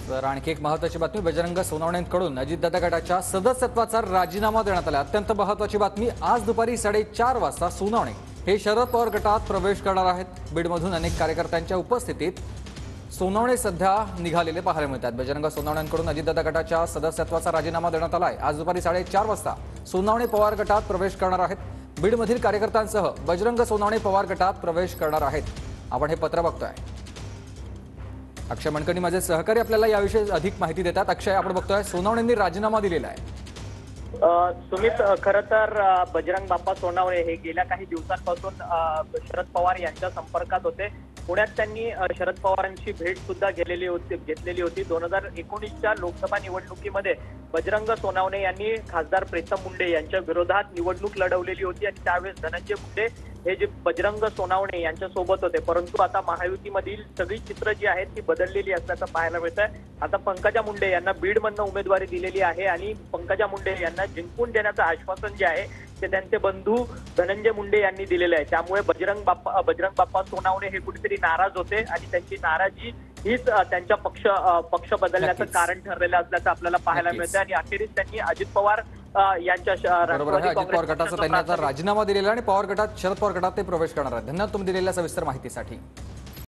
तर आणखी एक महत्त्वाची बातमी, बजरंग सोनवणेंकडून अजितदादा गटाच्या सदस्यत्वाचा राजीनामा देण्यात आला। अत्यंत महत्त्वाची बातमी, आज दुपारी 4:30 वाजता सोनवणे हे शरद पवार गटात प्रवेश करणार आहेत। बीडमधून अनेक कार्यकर्त्यांच्या उपस्थितीत सोनवणे सध्या निघालेले पाहायला मिळतात। बजरंग सोनवणेंकडून अजितदादा गटाच्या सदस्यत्वाचा राजीनामा देण्यात आला आहे। आज दुपारी 4:30 वाजता सोनवणे पवार गटात प्रवेश करणार आहेत। बीडमधील कार्यकर्त्यांसह बजरंग सोनवणे पवार गटात प्रवेश करणार आहेत। आपण हे पत्र बघतोय। अक्षय मणकणी माझे सहकारी आपल्याला याविषयी अधिक माहिती देतात। अक्षय, आपण बघतोय सोनवणेंनी राजीनामा दिलेला आहे। सुमित, खरं तर बजरंग बाप्पा सोनवणे हे गेल्या काही दिवसांपासून शरद पवार यांच्या संपर्कात होते। पुण्यात त्यांनी शरद पवारांची भेट सुद्धा घेतलेली होती। 2019च्या लोकसभा निवडणुकीमध्ये बजरंग सोनवणे यांनी खासदार प्रीतम मुंडे यांच्या विरोधात निवडणूक लढवलेली होती आणि त्यावेळेस धनंजय मुंडे हे जे बजरंग सोनवणे यांच्या सोबत होते। परंतु आता महायुतीमधील सगळी चित्र जी आहेत ती बदललेली असल्याचं पाहायला मिळत आहे। आता पंकजा मुंडे यांना बीडमधनं उमेदवारी दिलेली आहे आणि पंकजा मुंडे यांना जिंकून देण्याचं आश्वासन जे आहे ते त्यांचे बंधू धनंजय मुंडे यांनी दिलेले आहे। त्यामुळे बजरंग बाप्पा सोनवणे हे कुठेतरी नाराज होते आणि त्यांची नाराजी हीच त्यांच्या पक्ष बदलण्याचं कारण ठरलेलं असल्याचं आपल्याला पाहायला मिळतं आणि अखेरीस त्यांनी अजित पवार यांच्या अजित पवार गटाचा त्यांनी आता राजीनामा दिलेला आणि पवार गटात शरद पवार गटात ते प्रवेश करणार आहेत। धन्यवाद तुम्ही दिलेल्या सविस्तर माहितीसाठी।